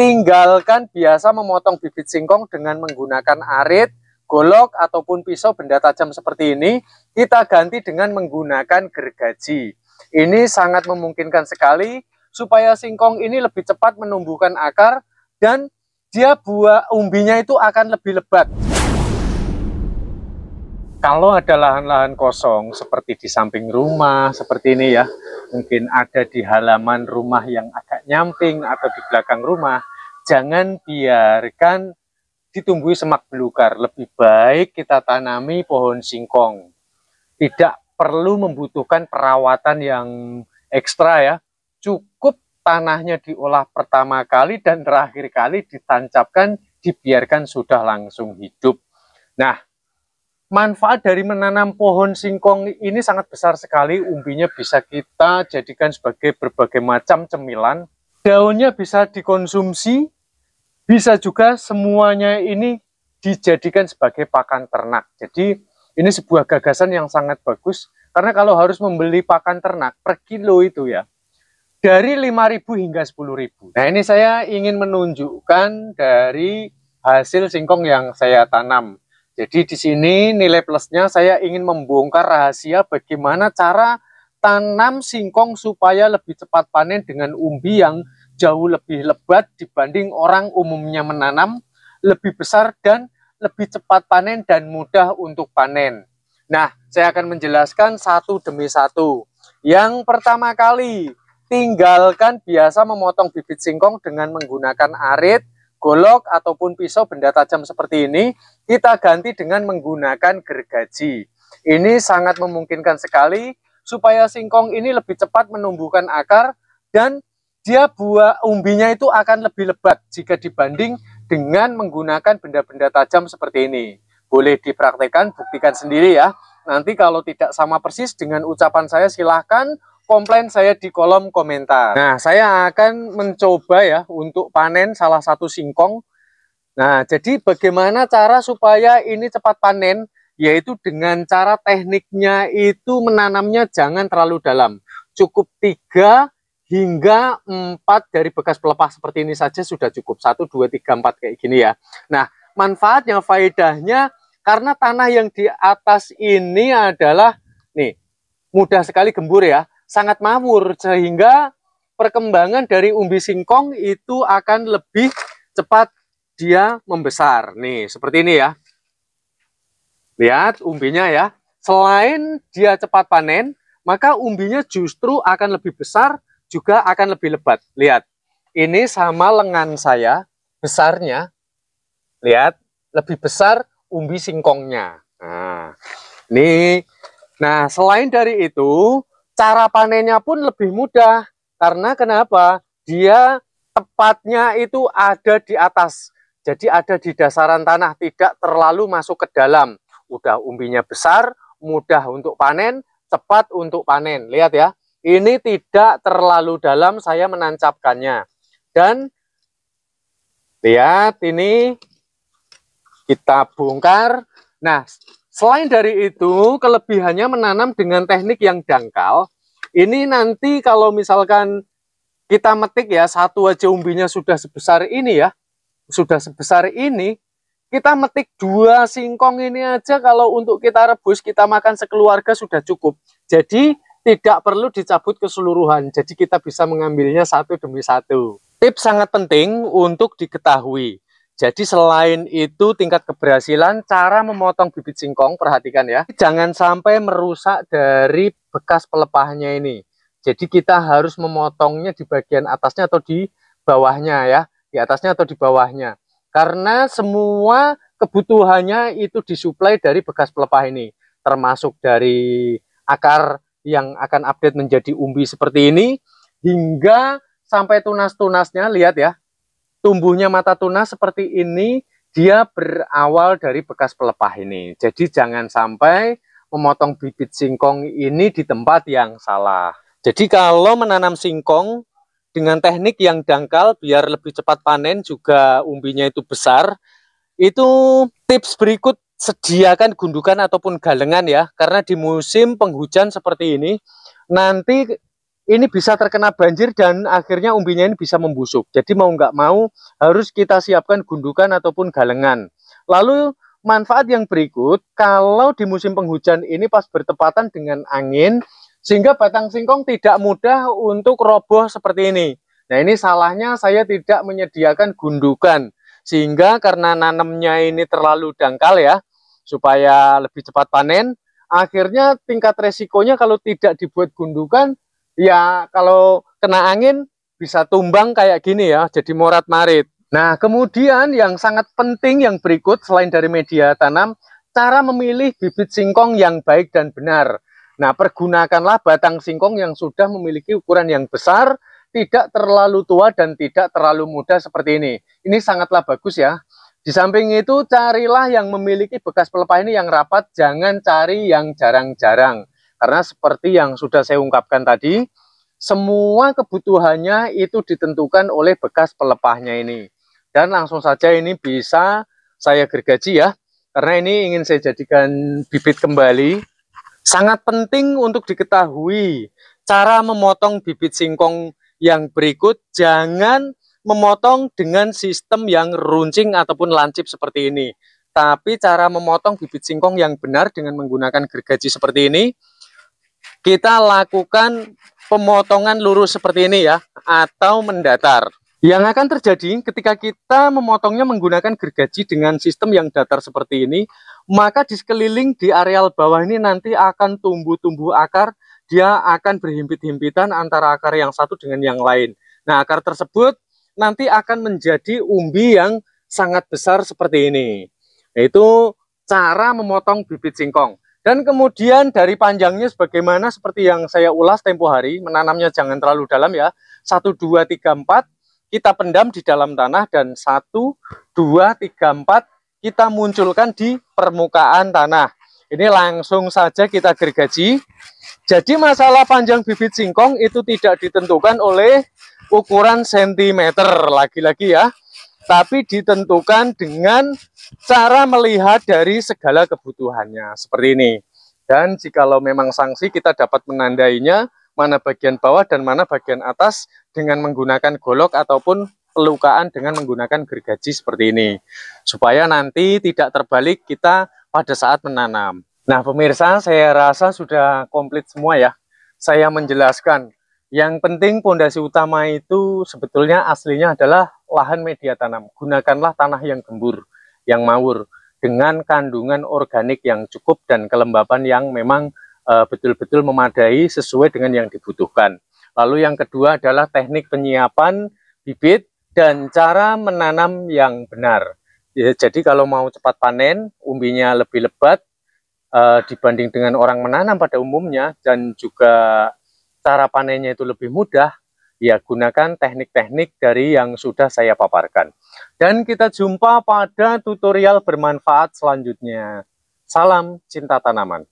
tinggalkan biasa memotong bibit singkong dengan menggunakan arit, golok, ataupun pisau benda tajam seperti ini. Kita ganti dengan menggunakan gergaji. Ini sangat memungkinkan sekali supaya singkong ini lebih cepat menumbuhkan akar dan dia buah umbinya itu akan lebih lebat. Kalau ada lahan-lahan kosong seperti di samping rumah seperti ini ya, mungkin ada di halaman rumah yang agak nyamping atau di belakang rumah, jangan biarkan ditumbuhi semak belukar. Lebih baik kita tanami pohon singkong. Tidak perlu membutuhkan perawatan yang ekstra ya, cukup tanahnya diolah pertama kali dan terakhir kali ditancapkan, dibiarkan sudah langsung hidup. Nah, manfaat dari menanam pohon singkong ini sangat besar sekali. Umbinya bisa kita jadikan sebagai berbagai macam cemilan. Daunnya bisa dikonsumsi, bisa juga semuanya ini dijadikan sebagai pakan ternak. Jadi ini sebuah gagasan yang sangat bagus. Karena kalau harus membeli pakan ternak per kilo itu ya, dari 5.000 hingga 10.000. Nah, ini saya ingin menunjukkan dari hasil singkong yang saya tanam. Jadi di sini nilai plusnya saya ingin membongkar rahasia bagaimana cara tanam singkong supaya lebih cepat panen dengan umbi yang jauh lebih lebat dibanding orang umumnya menanam, lebih besar dan lebih cepat panen dan mudah untuk panen. Nah, saya akan menjelaskan satu demi satu. Yang pertama kali, tinggalkan biasa memotong bibit singkong dengan menggunakan arit, golok, ataupun pisau benda tajam seperti ini. Kita ganti dengan menggunakan gergaji. Ini sangat memungkinkan sekali supaya singkong ini lebih cepat menumbuhkan akar dan dia buah umbinya itu akan lebih lebat jika dibanding dengan menggunakan benda-benda tajam seperti ini. Boleh dipraktekkan, buktikan sendiri ya. Nanti kalau tidak sama persis dengan ucapan saya, silahkan komplain saya di kolom komentar. Nah, saya akan mencoba ya untuk panen salah satu singkong. Nah, jadi bagaimana cara supaya ini cepat panen? Yaitu dengan cara tekniknya itu menanamnya jangan terlalu dalam. Cukup 3 hingga 4 dari bekas pelepah seperti ini saja sudah cukup. 1, 2, 3, 4 kayak gini ya. Nah, manfaatnya, faedahnya, karena tanah yang di atas ini adalah nih mudah sekali gembur ya, sangat makmur, sehingga perkembangan dari umbi singkong itu akan lebih cepat dia membesar. Nih, seperti ini ya. Lihat umbinya ya. Selain dia cepat panen, maka umbinya justru akan lebih besar, juga akan lebih lebat. Lihat, ini sama lengan saya, besarnya. Lihat, lebih besar umbi singkongnya. Nah, ini. Nah, selain dari itu, cara panennya pun lebih mudah. Karena kenapa? Dia tepatnya itu ada di atas. Jadi ada di dasaran tanah, tidak terlalu masuk ke dalam. Udah umbinya besar, mudah untuk panen, cepat untuk panen. Lihat ya, ini tidak terlalu dalam saya menancapkannya. Dan lihat ini, kita bongkar. Nah, selain dari itu, kelebihannya menanam dengan teknik yang dangkal. Ini nanti kalau misalkan kita metik ya, satu aja umbinya sudah sebesar ini ya, sudah sebesar ini, kita metik 2 singkong ini aja kalau untuk kita rebus, kita makan sekeluarga sudah cukup. Jadi tidak perlu dicabut keseluruhan, jadi kita bisa mengambilnya satu demi satu. Tips sangat penting untuk diketahui. Jadi selain itu tingkat keberhasilan cara memotong bibit singkong, perhatikan ya, jangan sampai merusak dari bekas pelepahnya ini. Jadi kita harus memotongnya di bagian atasnya atau di bawahnya ya, di atasnya atau di bawahnya. Karena semua kebutuhannya itu disuplai dari bekas pelepah ini, termasuk dari akar yang akan update menjadi umbi seperti ini, hingga sampai tunas-tunasnya. Lihat ya, tumbuhnya mata tunas seperti ini, dia berawal dari bekas pelepah ini. Jadi jangan sampai memotong bibit singkong ini di tempat yang salah. Jadi kalau menanam singkong dengan teknik yang dangkal biar lebih cepat panen, juga umbinya itu besar, itu tips berikut, sediakan gundukan ataupun galengan ya, karena di musim penghujan seperti ini nanti ini bisa terkena banjir dan akhirnya umbinya ini bisa membusuk. Jadi mau nggak mau harus kita siapkan gundukan ataupun galengan. Lalu manfaat yang berikut, kalau di musim penghujan ini pas bertepatan dengan angin, sehingga batang singkong tidak mudah untuk roboh seperti ini. Nah, ini salahnya saya tidak menyediakan gundukan, sehingga karena nanamnya ini terlalu dangkal ya, supaya lebih cepat panen, akhirnya tingkat resikonya kalau tidak dibuat gundukan, ya kalau kena angin bisa tumbang kayak gini ya, jadi morat-marit. Nah, kemudian yang sangat penting yang berikut selain dari media tanam, cara memilih bibit singkong yang baik dan benar. Nah, pergunakanlah batang singkong yang sudah memiliki ukuran yang besar, tidak terlalu tua dan tidak terlalu muda seperti ini. Ini sangatlah bagus ya. Di samping itu, carilah yang memiliki bekas pelepah ini yang rapat, jangan cari yang jarang-jarang. Karena seperti yang sudah saya ungkapkan tadi, semua kebutuhannya itu ditentukan oleh bekas pelepahnya ini. Dan langsung saja ini bisa saya gergaji ya, karena ini ingin saya jadikan bibit kembali. Sangat penting untuk diketahui cara memotong bibit singkong yang berikut. Jangan memotong dengan sistem yang runcing ataupun lancip seperti ini. Tapi cara memotong bibit singkong yang benar dengan menggunakan gergaji seperti ini, kita lakukan pemotongan lurus seperti ini ya, atau mendatar. Yang akan terjadi ketika kita memotongnya menggunakan gergaji dengan sistem yang datar seperti ini, maka di sekeliling di areal bawah ini nanti akan tumbuh-tumbuh akar, dia akan berhimpit-himpitan antara akar yang satu dengan yang lain. Nah, akar tersebut nanti akan menjadi umbi yang sangat besar seperti ini. Itu cara memotong bibit singkong. Dan kemudian dari panjangnya sebagaimana seperti yang saya ulas tempo hari, menanamnya jangan terlalu dalam ya, 1, 2, 3, 4, kita pendam di dalam tanah, dan 1, 2, 3, 4 kita munculkan di permukaan tanah. Ini langsung saja kita gergaji. Jadi masalah panjang bibit singkong itu tidak ditentukan oleh ukuran sentimeter lagi-lagi ya, tapi ditentukan dengan cara melihat dari segala kebutuhannya seperti ini. Dan jikalau memang sanksi, kita dapat menandainya mana bagian bawah dan mana bagian atas dengan menggunakan golok ataupun pelukaan dengan menggunakan gergaji seperti ini, supaya nanti tidak terbalik kita pada saat menanam. Nah pemirsa, saya rasa sudah komplit semua ya saya menjelaskan. Yang penting pondasi utama itu sebetulnya aslinya adalah lahan media tanam. Gunakanlah tanah yang gembur, yang mawur, dengan kandungan organik yang cukup dan kelembapan yang memang betul-betul memadai sesuai dengan yang dibutuhkan. Lalu yang kedua adalah teknik penyiapan bibit dan cara menanam yang benar. Ya, jadi kalau mau cepat panen, umbinya lebih lebat dibanding dengan orang menanam pada umumnya, dan juga cara panennya itu lebih mudah, ya gunakan teknik-teknik dari yang sudah saya paparkan. Dan kita jumpa pada tutorial bermanfaat selanjutnya. Salam cinta tanaman.